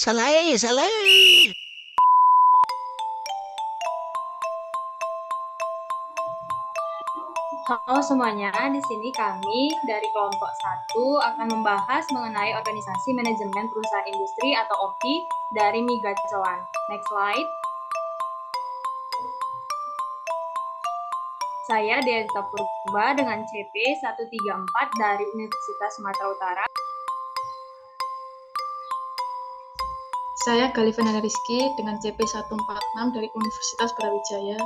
Salai, salai. Halo semuanya, di sini kami dari kelompok 1 akan membahas mengenai organisasi manajemen perusahaan industri atau OPI dari Migacuan. Next slide. Saya Deta Purba dengan CP 134 dari Universitas Sumatera Utara. Saya Galivana Rizky dengan CP 146 dari Universitas Brawijaya.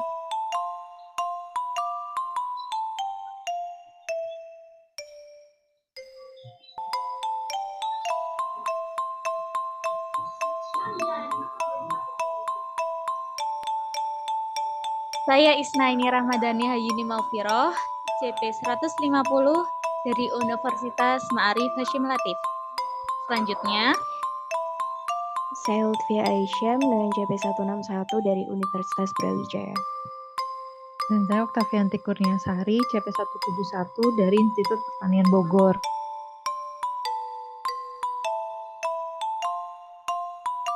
Saya Isnaini Rahmadani Hayuni Maufiroh, CP 150 dari Universitas Ma'arif Hashim Latif. Selanjutnya, saya Lutfia Aisyam dengan CP 161 dari Universitas Brawijaya. Dan saya Oktavianti Kurniasari, CP 171 dari Institut Pertanian Bogor.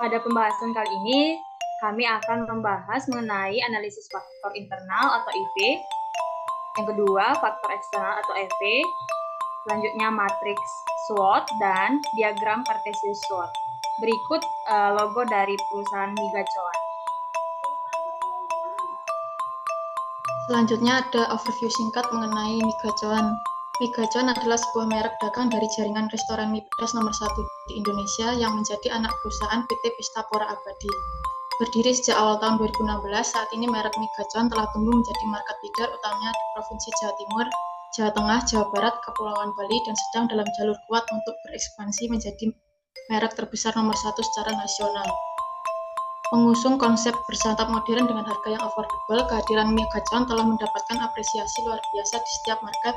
Pada pembahasan kali ini, kami akan membahas mengenai analisis faktor internal atau IV, yang kedua faktor eksternal atau EV, selanjutnya matriks SWOT dan diagram Cartesius SWOT. Berikut logo dari perusahaan Migacuan. Selanjutnya ada overview singkat mengenai Migacuan. Migacuan adalah sebuah merek dagang dari jaringan restoran mie pedas nomor 1 di Indonesia yang menjadi anak perusahaan PT Pistapora Abadi. Berdiri sejak awal tahun 2016, saat ini merek Migacuan telah tumbuh menjadi market leader utamanya di Provinsi Jawa Timur, Jawa Tengah, Jawa Barat, Kepulauan Bali, dan sedang dalam jalur kuat untuk berekspansi menjadi merek terbesar nomor 1 secara nasional. Mengusung konsep bersantap modern dengan harga yang affordable, kehadiran Migacuan telah mendapatkan apresiasi luar biasa di setiap market,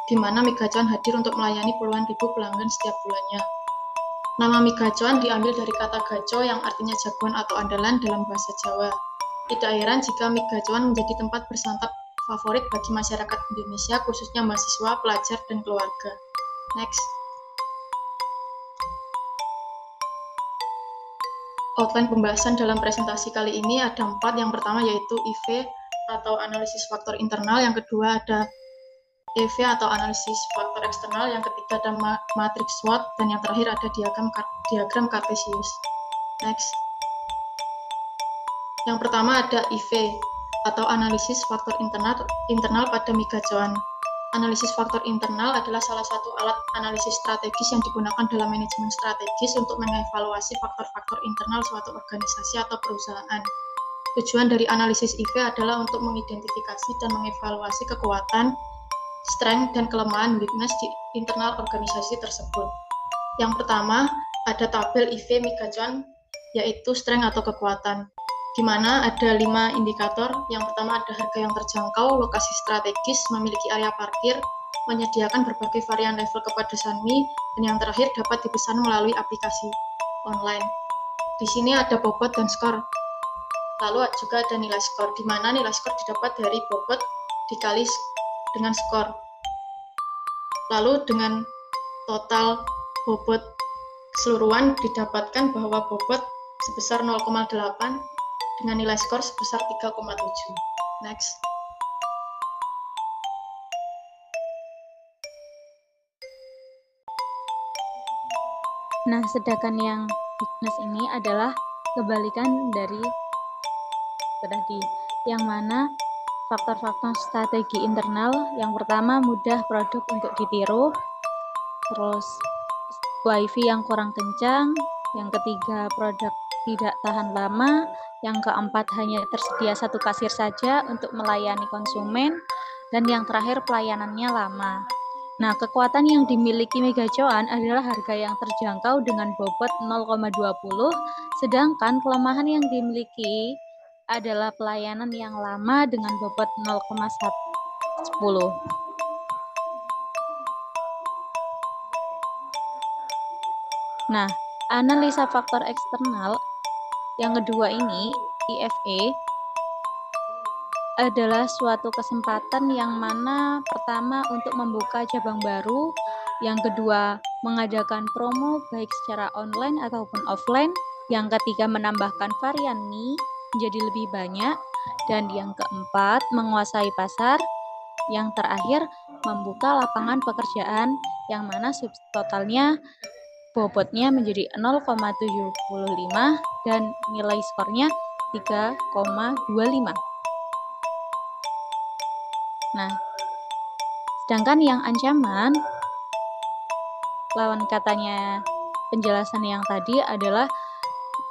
di mana Migacuan hadir untuk melayani puluhan ribu pelanggan setiap bulannya. Nama Migacuan diambil dari kata gaco yang artinya jagoan atau andalan dalam bahasa Jawa. Tidak heran jika Migacuan menjadi tempat bersantap favorit bagi masyarakat Indonesia, khususnya mahasiswa, pelajar, dan keluarga. Next. Outline pembahasan dalam presentasi kali ini ada 4. Yang pertama yaitu IV atau analisis faktor internal, yang kedua ada EV atau analisis faktor eksternal, yang ketiga ada matriks SWOT, dan yang terakhir ada diagram Cartesius. Next. Yang pertama ada IV atau analisis faktor internal pada Migacuan. Analisis faktor internal adalah salah satu alat analisis strategis yang digunakan dalam manajemen strategis untuk mengevaluasi faktor-faktor internal suatu organisasi atau perusahaan. Tujuan dari analisis IV adalah untuk mengidentifikasi dan mengevaluasi kekuatan, strength, dan kelemahan weakness di internal organisasi tersebut. Yang pertama, ada tabel IV Migacuan, yaitu strength atau kekuatan, di mana ada 5 indikator. Yang pertama ada harga yang terjangkau, lokasi strategis, memiliki area parkir, menyediakan berbagai varian level kepedasan mie, dan yang terakhir dapat dipesan melalui aplikasi online. Di sini ada bobot dan skor. Lalu juga ada nilai skor, di mana nilai skor didapat dari bobot dikali dengan skor. Lalu dengan total bobot keseluruhan didapatkan bahwa bobot sebesar 0,8 dengan nilai skor sebesar 3,7. Next. nah sedangkan yang weakness ini adalah kebalikan dari tadi, yang mana faktor-faktor strategi internal yang pertama mudah produk untuk ditiru, terus wifi yang kurang kencang, yang ketiga produk tidak tahan lama, yang keempat hanya tersedia satu kasir saja untuk melayani konsumen, dan yang terakhir pelayanannya lama. Nah, kekuatan yang dimiliki Migacuan adalah harga yang terjangkau dengan bobot 0,20, sedangkan kelemahan yang dimiliki adalah pelayanan yang lama dengan bobot 10. Nah, analisa faktor eksternal yang kedua ini, IFE, adalah suatu kesempatan yang mana pertama untuk membuka cabang baru, yang kedua mengadakan promo baik secara online ataupun offline, yang ketiga menambahkan varian mie menjadi lebih banyak, dan yang keempat menguasai pasar, yang terakhir membuka lapangan pekerjaan yang mana subtotalnya bobotnya menjadi 0,75 dan nilai skornya 3,25. Nah, sedangkan yang ancaman, lawan katanya penjelasan yang tadi adalah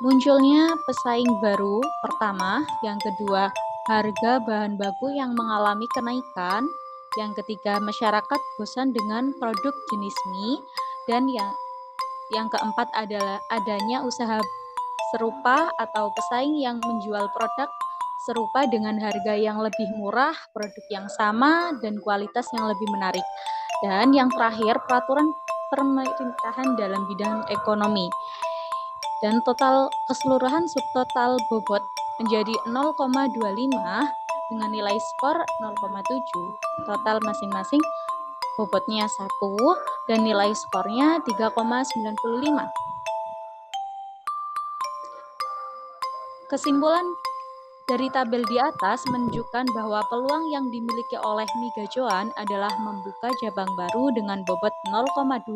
munculnya pesaing baru pertama, yang kedua harga bahan baku yang mengalami kenaikan, yang ketiga masyarakat bosan dengan produk jenis mie, dan yang keempat adalah adanya usaha serupa atau pesaing yang menjual produk serupa dengan harga yang lebih murah, produk yang sama, dan kualitas yang lebih menarik. Dan yang terakhir, peraturan pemerintahan dalam bidang ekonomi. Dan total keseluruhan subtotal bobot menjadi 0,25 dengan nilai skor 0,7. Total masing-masing bobotnya 1 dan nilai skornya 3,95. Kesimpulan dari tabel di atas menunjukkan bahwa peluang yang dimiliki oleh mie gacoan adalah membuka cabang baru dengan bobot 0,25,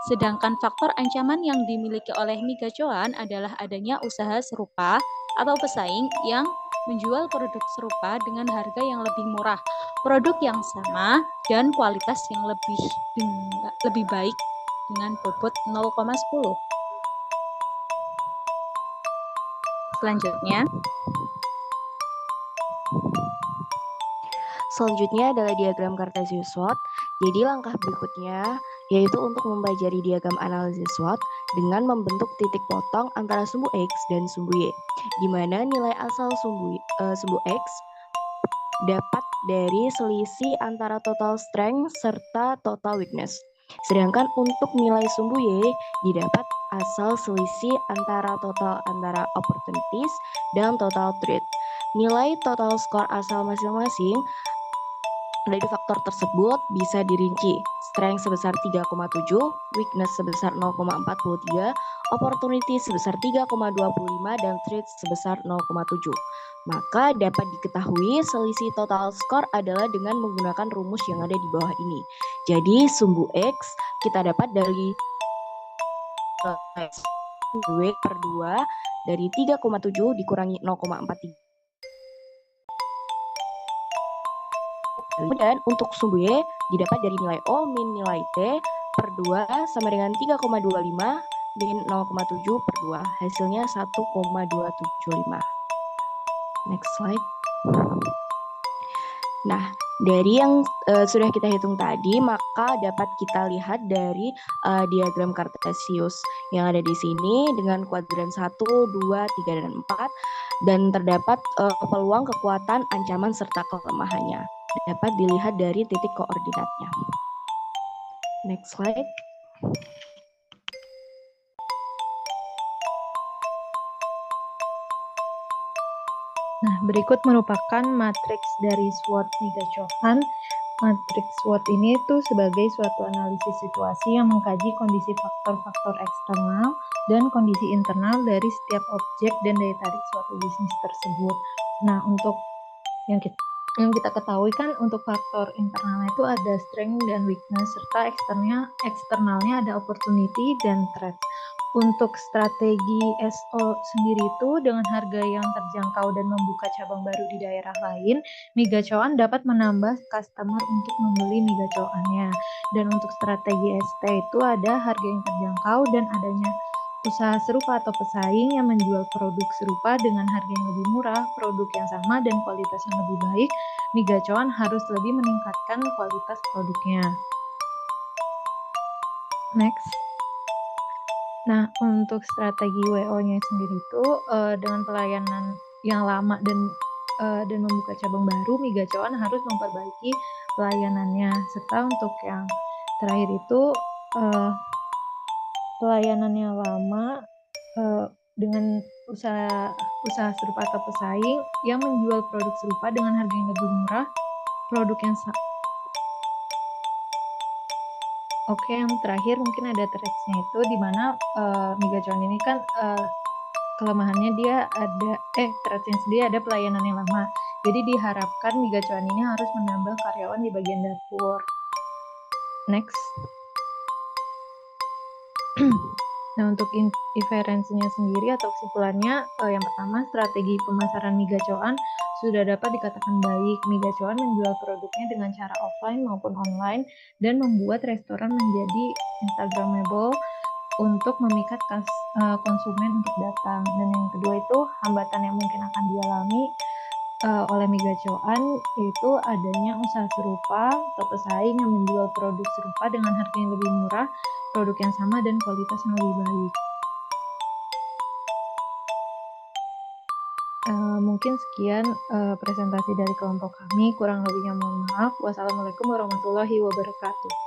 sedangkan faktor ancaman yang dimiliki oleh mie gacoan adalah adanya usaha serupa atau pesaing yang menjual produk serupa dengan harga yang lebih murah, produk yang sama, dan kualitas yang lebih baik dengan bobot 0,10. Selanjutnya adalah diagram Cartesius SWOT. Jadi langkah berikutnya yaitu untuk mempelajari diagram analisis SWOT dengan membentuk titik potong antara sumbu X dan sumbu Y, di mana nilai asal sumbu X dapat dari selisih antara total strength serta total weakness. Sedangkan untuk nilai sumbu Y didapat asal selisih antara opportunities dan total threat. Nilai total skor asal masing-masing dari faktor tersebut bisa dirinci. Strength sebesar 3,7, weakness sebesar 0,43, opportunity sebesar 3,25, dan threat sebesar 0,7. Maka dapat diketahui selisih total skor adalah dengan menggunakan rumus yang ada di bawah ini. Jadi sumbu X kita dapat dari W per 2 dari 3,7 dikurangi 0,43. Kemudian untuk sumbu Y didapat dari nilai O min nilai T per 2 sama dengan 3,25 min 0,7 per 2. Hasilnya 1,275. Next slide. Nah, dari yang sudah kita hitung tadi, maka dapat kita lihat dari diagram Cartesius yang ada di sini dengan kuadran 1, 2, 3, dan 4. Dan terdapat peluang, kekuatan, ancaman, serta kelemahannya. Dapat dilihat dari titik koordinatnya. Next slide. Nah, berikut merupakan matriks dari SWOT mie gacoan. Matriks SWOT ini tuh sebagai suatu analisis situasi yang mengkaji kondisi faktor-faktor eksternal dan kondisi internal dari setiap objek dan daya tarik suatu bisnis tersebut. Nah, untuk yang kita ketahui kan untuk faktor internalnya itu ada strength dan weakness, serta eksternalnya ada opportunity dan threat. Untuk strategi SO sendiri itu dengan harga yang terjangkau dan membuka cabang baru di daerah lain, mie gacoan dapat menambah customer untuk membeli mie gacoannya. Dan untuk strategi ST itu ada harga yang terjangkau dan adanya usaha serupa atau pesaing yang menjual produk serupa dengan harga yang lebih murah, produk yang sama, dan kualitas yang lebih baik. Mie gacoan harus lebih meningkatkan kualitas produknya. Next. Nah, untuk strategi WO-nya sendiri itu dengan pelayanan yang lama dan dan membuka cabang baru, Migacoan harus memperbaiki pelayanannya. Serta untuk yang terakhir itu pelayanannya lama dengan usaha serupa atau pesaing yang menjual produk serupa dengan harga yang lebih murah, produk yang Oke, yang terakhir mungkin ada tracksnya itu di mana Migacoan ini kan kelemahannya dia ada tracksnya sendiri ada pelayanan yang lama. Jadi diharapkan Migacoan ini harus menambah karyawan di bagian dapur. Next. Nah, untuk inferensinya sendiri atau kesimpulannya, yang pertama, strategi pemasaran Migacoan sudah dapat dikatakan baik. Migacoan menjual produknya dengan cara offline maupun online dan membuat restoran menjadi instagramable untuk memikat konsumen untuk datang. Dan yang kedua itu, hambatan yang mungkin akan dialami oleh Migacoan yaitu adanya usaha serupa atau pesaing yang menjual produk serupa dengan harga yang lebih murah, produk yang sama dan kualitas yang lebih baik. Mungkin sekian presentasi dari kelompok kami, kurang lebihnya mohon maaf. Wassalamualaikum warahmatullahi wabarakatuh.